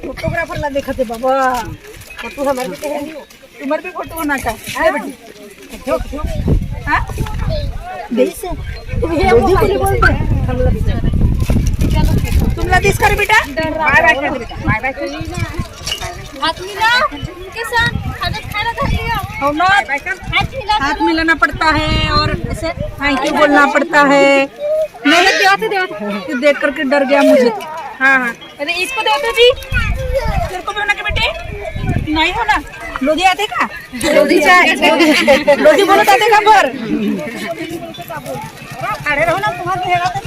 Photographer ला देखा थे बाबा photo हमारे बेटे है तुम्हारे भी फोटो बना का है बेटी जो हां देश ये मोदी बोलते तुमला दिस कर बेटा बाय बाय कर बेटा बाय बाय हाथ मिला उनके साथ खाना खाना खा लिया हो ना हाथ मिलाना पड़ता है और ऐसे थैंक यू बोलना पड़ता है मैंने देवा देख करके डर गया मुझे तो हाँ हाँ अरे इसको दे दो जी तेरे को भी होना के बेटे नहीं होना लोधी आते का लोधी चाहे लोधी बोलो आते का पर खड़े रहो ना तुम्हारे हेगा तो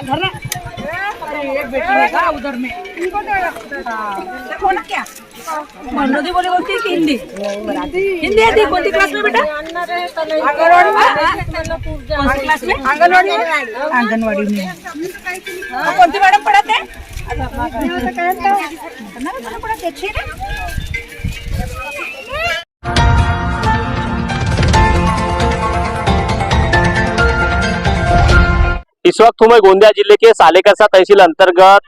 घर ना अरे एक बेटी है उधर में देखो ना क्या लोधी बोले बोलती है कि हिंदी हिंदी आती कौन सी क्लास में बेटा आंगनवाड़ी कौन सी क्लास में आंगनवाड़ी में कौन सी मैडम पढ़ाते हैं पढ़ाते अच्छी है इस वक्त मैं गोंदिया जिले के सालेकसा तहसील अंतर्गत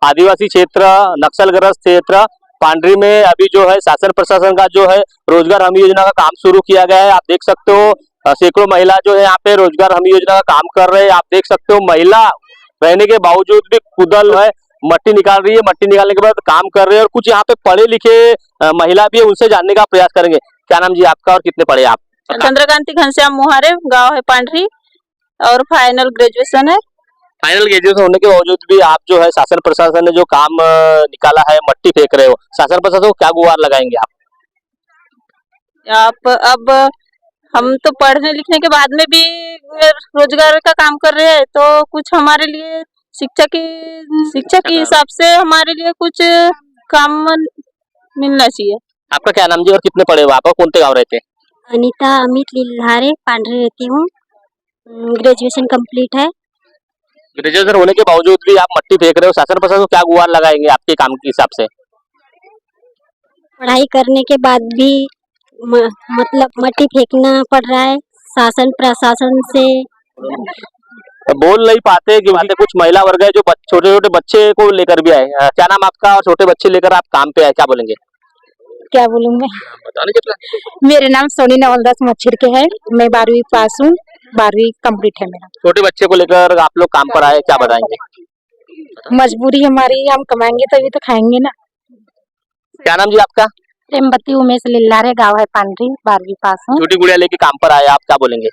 आदिवासी क्षेत्र नक्सलग्रस्त क्षेत्र पांडरी में अभी जो है शासन प्रशासन का जो है रोजगार हमी योजना का काम शुरू किया गया है। आप देख सकते हो सैकड़ों महिला जो है यहाँ पे रोजगार हमी योजना का काम कर रहे हैं। आप देख सकते हो महिला रहने के बावजूद भी कुदल है मट्टी निकाल रही है। मट्टी निकालने के बाद काम कर रहे हैं और कुछ यहाँ पे पढ़े लिखे महिला भी है, उनसे जानने का प्रयास करेंगे। क्या नाम जी आपका और कितने पढ़े आप? चंद्रकांति घनश्याम मोहारे, गांव है पांडरी और फाइनल ग्रेजुएशन है। फाइनल ग्रेजुएशन होने के बावजूद भी आप जो है शासन प्रशासन ने जो काम निकाला है मट्टी फेंक रहे हो, शासन प्रशासन को क्या गुहार लगाएंगे आप? अब हम तो पढ़ने लिखने के बाद में भी रोजगार का काम कर रहे हैं, तो कुछ हमारे लिए शिक्षा के हिसाब से हमारे लिए कुछ काम मिलना चाहिए। आपका क्या नाम जी और कितने पढ़े हो आप और कौन से गाँव रहते हैं? अनीता अमित लिल्हारे, पांडरी रहती हूँ। ग्रेजुएशन कंप्लीट है। ग्रेजुएशन होने के बावजूद भी आप मट्टी फेंक रहे हो, शासन प्रशासन को क्या गुहार लगाएंगे आपके काम के हिसाब से? पढ़ाई करने के बाद भी मतलब मट्टी फेंकना पड़ रहा है शासन प्रशासन से। बोल नहीं पाते कि बातें। कुछ महिला वर्ग है जो छोटे छोटे बच्चे को लेकर भी आए। क्या नाम आपका और छोटे बच्चे लेकर आप काम पे आए, क्या बोलेंगे? क्या बोलूं मैं? मेरे नाम सोनी नवलदास मच्छर के है। मैं 12वीं पास हूँ, 12वीं कंप्लीट है मेरा। छोटे बच्चे को लेकर आप लोग काम पर आए, क्या बताएंगे? मजबूरी हमारी, हम कमाएंगे तभी तो खाएंगे ना। क्या नाम जी आपका? प्रेमवती उमेश लिल्हारे, गाँव है पांडरी, 12वीं पास हूँ। छोटी गुड़िया लेके काम पर आए, आप क्या बोलेंगे?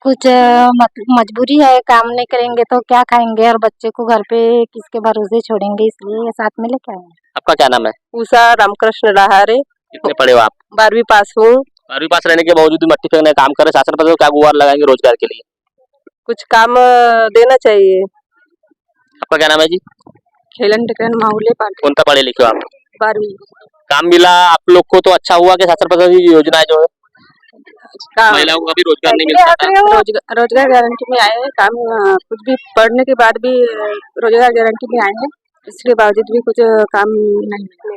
कुछ मजबूरी है, काम नहीं करेंगे तो क्या खाएंगे और बच्चे को घर पे किसके भरोसे छोड़ेंगे, इसलिए साथ में लेके आए। आपका क्या नाम है? उषा रामकृष्ण लहारे। कितने पढ़े हो आप? 12वीं पास हूँ। 12वीं पास रहने के बावजूद भी मट्टी फेंकने का काम कर रहे, शासन प्रशासन को क्या गुहार लगाएंगे रोजगार के लिए? कुछ काम देना चाहिए। आपका क्या नाम है जी? खेलन टिकन माहौले पांडरी। कौन सा पढ़े लिखे हो आप? 12वीं। काम मिला आप लोग को तो अच्छा हुआ कि शासन प्रशासन की योजना जो है महिलाओं को अभी रोजगार नहीं मिलता था? रोजगार गारंटी में आए हैं। काम कुछ भी पढ़ने के बाद भी रोजगार गारंटी में आए हैं, इसके बावजूद भी कुछ काम नहीं मिला।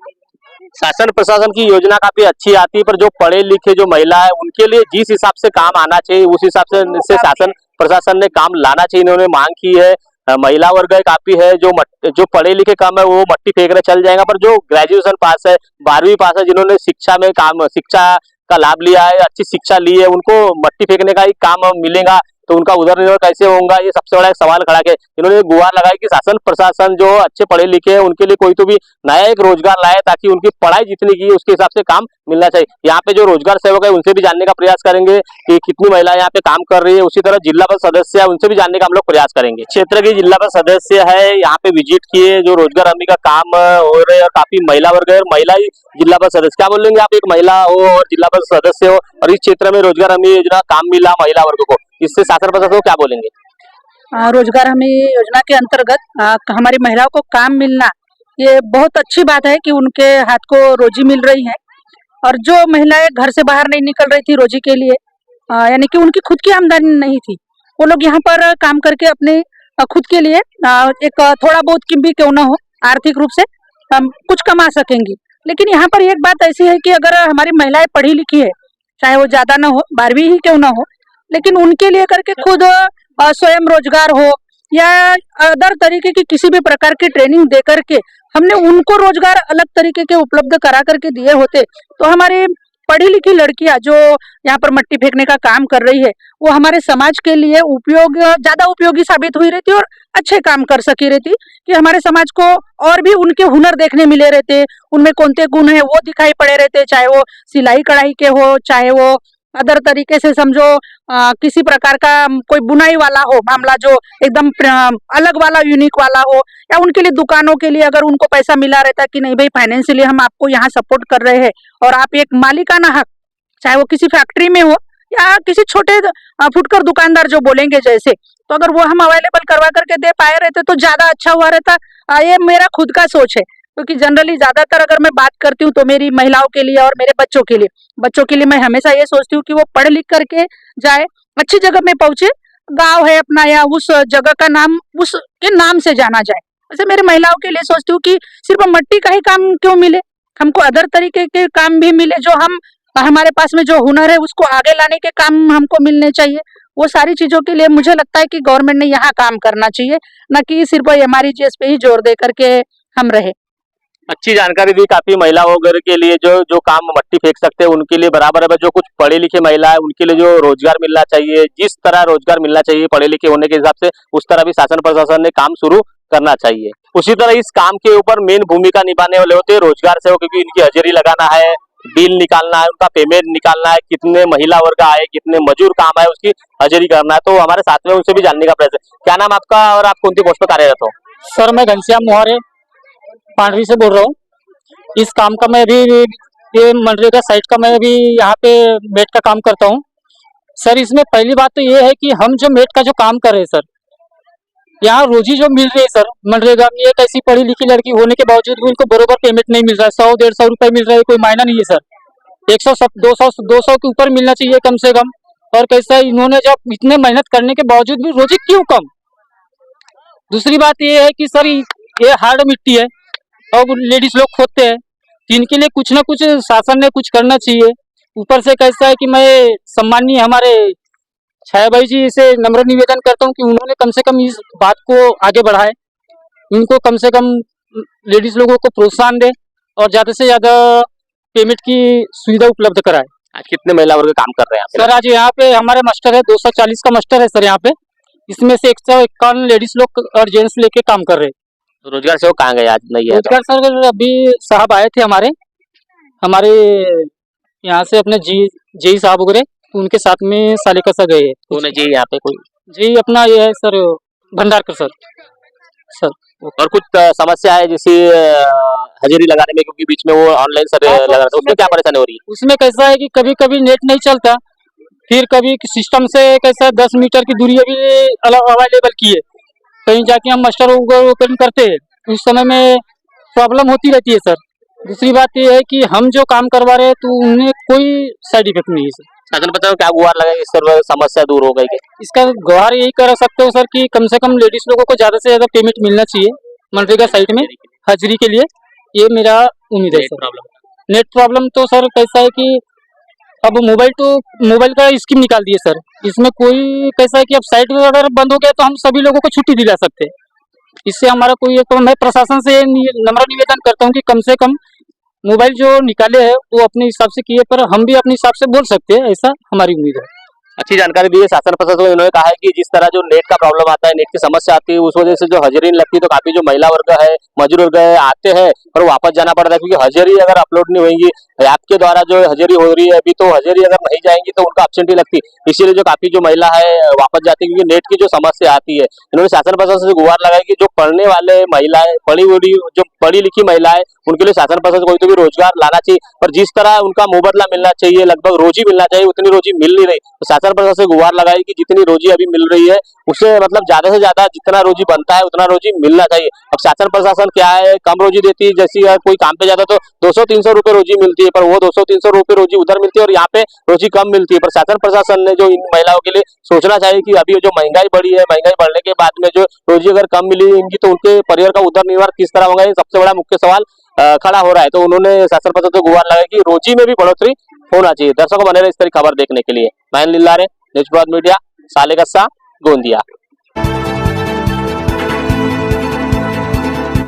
शासन प्रशासन की योजना काफी अच्छी आती है, पर जो पढ़े लिखे जो महिला है उनके लिए जिस हिसाब से काम आना चाहिए उस हिसाब से शासन प्रशासन ने काम लाना चाहिए। इन्होंने मांग की है। महिला वर्ग काफी है जो पढ़े लिखे कम है वो मट्टी फेंक रहे चल जाएगा, पर जो ग्रेजुएशन पास है 12वीं पास है जिन्होंने शिक्षा का लाभ लिया है, अच्छी शिक्षा ली है, उनको मट्टी फेंकने का ही काम मिलेगा तो उनका उधर निर्भर कैसे होगा? ये सबसे बड़ा एक सवाल खड़ा है। इन्होंने गुहार लगाई कि शासन प्रशासन जो अच्छे पढ़े लिखे हैं उनके लिए कोई तो भी नया एक रोजगार लाए ताकि उनकी पढ़ाई जितनी की उसके हिसाब से काम मिलना चाहिए। यहाँ पे जो रोजगार सेवक है उनसे भी जानने का प्रयास करेंगे कि कितनी महिला यहाँ पे काम कर रही है। उसी तरह जिला परिषद सदस्य है उनसे भी जानने का हम लोग प्रयास करेंगे। क्षेत्र की जिला परिषद सदस्य है, यहाँ पे विजिट किए, जो रोजगार हमी का काम हो रहे हैं और काफी महिला वर्ग है और महिला ही जिला परिषद सदस्य। क्या बोलेंगे आप? एक महिला हो और जिला परिषद सदस्य हो और इस क्षेत्र में रोजगार हमी योजना काम मिला महिला वर्ग को, इससे शासन प्रशासन को क्या बोलेंगे? रोजगार हमी योजना के अंतर्गत हमारी महिलाओं को काम मिलना ये बहुत अच्छी बात है कि उनके हाथ को रोजी मिल रही है। और जो महिलाएं घर से बाहर नहीं निकल रही थी रोजी के लिए, यानी कि उनकी खुद की आमदनी नहीं थी, वो लोग यहाँ पर काम करके अपने खुद के लिए एक थोड़ा बहुत की भी क्यों ना हो आर्थिक रूप से कुछ कमा सकेंगी। लेकिन यहाँ पर एक बात ऐसी है कि अगर हमारी महिलाएं पढ़ी लिखी है, चाहे वो ज्यादा ना हो, 12वीं ही क्यों ना हो, लेकिन उनके लिए करके खुद स्वयं रोजगार हो या अदर तरीके की किसी भी प्रकार की ट्रेनिंग दे करके हमने उनको रोजगार अलग तरीके के उपलब्ध करा करके दिए होते, तो हमारी पढ़ी लिखी लड़कियां जो यहाँ पर मट्टी फेंकने का काम कर रही है वो हमारे समाज के लिए ज्यादा उपयोगी साबित हुई रहती और अच्छे काम कर सकी रहती, कि हमारे समाज को और भी उनके हुनर देखने मिले रहते, उनमें कौन से गुण है वो दिखाई पड़े रहते, चाहे वो सिलाई कढ़ाई के हो, चाहे वो अदर तरीके से समझो किसी प्रकार का कोई बुनाई वाला हो मामला जो एकदम अलग वाला यूनिक वाला हो, या उनके लिए दुकानों के लिए अगर उनको पैसा मिला रहता कि नहीं भाई फाइनेंशियली हम आपको यहाँ सपोर्ट कर रहे हैं और आप एक मालिकाना हक, चाहे वो किसी फैक्ट्री में हो या किसी छोटे फुटकर दुकानदार जो बोलेंगे जैसे, तो अगर वो हम अवेलेबल करवा करके दे पाए रहते तो ज्यादा अच्छा हुआ रहता। ये मेरा खुद का सोच है, क्योंकि जनरली ज्यादातर अगर मैं बात करती हूँ तो मेरी महिलाओं के लिए और मेरे बच्चों के लिए मैं हमेशा ये सोचती हूँ कि वो पढ़ लिख करके जाए, अच्छी जगह में पहुंचे, गांव है अपना या उस जगह का नाम उसके नाम से जाना जाए। वैसे मेरी महिलाओं के लिए सोचती हूँ कि सिर्फ मट्टी का ही काम क्यों मिले, हमको अदर तरीके के काम भी मिले, जो हमारे पास में जो हुनर है उसको आगे लाने के काम हमको मिलने चाहिए। वो सारी चीजों के लिए मुझे लगता है कि गवर्नमेंट ने यहाँ काम करना चाहिए, न कि सिर्फ MREGS पे ही जोर दे करके हम रहे। अच्छी जानकारी दी काफी महिलाओं वगैरह के लिए जो काम मट्टी फेंक सकते हैं उनके लिए बराबर है, जो कुछ पढ़े लिखे महिला है उनके लिए जो रोजगार मिलना चाहिए, जिस तरह रोजगार मिलना चाहिए पढ़े लिखे होने के हिसाब से उस तरह भी शासन प्रशासन ने काम शुरू करना चाहिए। उसी तरह इस काम के ऊपर मेन भूमिका निभाने वाले होते हैं रोजगार सेवक, क्योंकि इनकी हाजिरी लगाना है, बिल निकालना है, उनका पेमेंट निकालना है, कितने महिला वर्ग आए, कितने मजदूर काम है उसकी हाजिरी करना है। तो हमारे साथ में उनसे भी जानने का प्रयास है। क्या नाम आपका और आप कौन सी पोस्ट पर कार्यरत हो? सर मैं घनश्याम मोहरे पांडवी से बोल रहा हूँ। इस काम का मैं अभी ये मनरेगा साइट का मैं अभी यहाँ पे मेट का काम करता हूँ। सर इसमें पहली बात तो ये है कि हम जो मेट का जो काम कर रहे हैं सर, यहाँ रोजी जो मिल रही है सर मनरेगा में, एक ऐसी पढ़ी लिखी लड़की होने के बावजूद भी उनको बरोबर पेमेंट नहीं मिल रहा है। 100-150 रुपए मिल रहा है, कोई मायना नहीं है सर। 100-200 के ऊपर मिलना चाहिए कम से कम। और कैसा इन्होंने जब इतने मेहनत करने के बावजूद भी रोजी क्यों कम? दूसरी बात ये है कि सर ये हार्ड मिट्टी है और लेडीज लोग खोदते हैं, तो इनके लिए कुछ ना कुछ शासन ने कुछ करना चाहिए। ऊपर से कैसा है कि मैं सम्माननीय हमारे छाया भाई जी से नम्र निवेदन करता हूं कि उन्होंने कम से कम इस बात को आगे बढ़ाए, इनको कम से कम लेडीज लोगों को प्रोत्साहन दे और ज्यादा से ज्यादा पेमेंट की सुविधा उपलब्ध कराए। आज कितने महिला वर्ग काम कर रहे हैं सर? आज यहाँ पे हमारे मास्टर है 240 का मास्टर है सर यहाँ पे, इसमें से 151 लेडीज लोग और जेंट्स लेके काम कर रहे हैं। तो रोजगार सेवक कहाँ गए आज नहीं है? रोजगार सर अभी साहब आए थे हमारे यहाँ से अपने जी साहब वगैरह, उनके साथ में सालिका सा गए। कौन है जी यहाँ पे? कोई जी अपना ये है सर भंडारकर सर। और कुछ समस्या है जैसे हाजिरी लगाने में, क्योंकि बीच में वो ऑनलाइन सर लगा रहा था, उसमें क्या परेशानी हो रही है? उसमें कैसा है कि कभी कभी नेट नहीं चलता, फिर कभी सिस्टम से कैसा 10 मीटर की दूरी अभी अवेलेबल की है, कहीं जाके हम मास्टर ओपन करते हैं उस समय में प्रॉब्लम होती रहती है सर। दूसरी बात ये है कि हम जो काम करवा रहे हैं तो उन्हें कोई साइड इफेक्ट नहीं है सर। शासन बताओ क्या गुहार लगाएंगे सर, समस्या दूर हो गई? इसका गुहार यही कर सकते हो सर कि कम से कम लेडीज लोगों को ज्यादा से ज्यादा पेमेंट मिलना चाहिए मनरेगा साइट में हाजिरी के लिए, ये मेरा उम्मीद है सर। नेट प्रॉब्लम तो सर कैसा है कि अब मोबाइल का स्कीम निकाल दिए सर, इसमें कोई कैसा है कि अब साइट अगर बंद हो गया तो हम सभी लोगों को छुट्टी दिला सकते हैं। इससे हमारा कोई एक, मैं प्रशासन से नम्र निवेदन करता हूँ कि कम से कम मोबाइल जो निकाले हैं वो अपने हिसाब से किए, पर हम भी अपने हिसाब से बोल सकते हैं, ऐसा हमारी उम्मीद है। अच्छी जानकारी दी है शासन प्रशासन को। इन्होंने कहा है कि जिस तरह जो नेट का प्रॉब्लम आता है, नेट की समस्या आती है, उस वजह से जो हाजिरी लगती है तो काफी जो महिला वर्ग है मजदूर वर्ग है आते हैं पर वापस जाना पड़ता है, क्योंकि हाजिरी अगर अपलोड नहीं होगी ऐप के द्वारा जो हाजिरी हो रही है अभी, तो हाजिरी अगर नहीं जाएंगी तो उनका एब्सेंटी लगती, इसीलिए जो काफी जो महिला है वापस जाती है, क्योंकि नेट की जो समस्या आती है। इन्होंने शासन प्रशासन से गुहार लगाई कि जो पढ़ने वाले महिलाएं, पढ़ी लिखी महिलाएं, उनके लिए शासन प्रशासन कोई तो भी रोजगार लाना चाहिए, पर जिस तरह उनका मुबादला मिलना चाहिए, लगभग रोजी मिलना चाहिए, उतनी रोजी मिल नहीं रही। तो शासन प्रशासन से गुहार लगाई कि जितनी रोजी अभी मिल रही है उससे मतलब ज्यादा से ज्यादा जितना रोजी बनता है उतना रोजी मिलना चाहिए। अब शासन प्रशासन क्या है, कम रोजी देती है, जैसे कोई काम पे जाता तो 200-300 रुपए रोजी मिलती है, पर वो 200-300 रुपए रोजी उधर मिलती है और यहाँ पे रोजी कम मिलती है। पर शासन प्रशासन ने जो इन महिलाओं के लिए सोचना चाहिए कि अभी जो महंगाई बढ़ी है, महंगाई बढ़ने के बाद में जो रोजी अगर कम मिलेगी तो उनके परिवार का उधर निर्वाह किस तरह होगा, ये सबसे बड़ा मुख्य सवाल खड़ा हो रहा है। तो उन्होंने शासन प्रशासन को गुहार लगाई कि रोजी में भी बढ़ोतरी होना चाहिए। दर्शकों बने रहे इस तरह खबर देखने के लिए। मैं लिल्लारे, न्यूज़ मीडिया, सालेगस्सा, गोंदिया।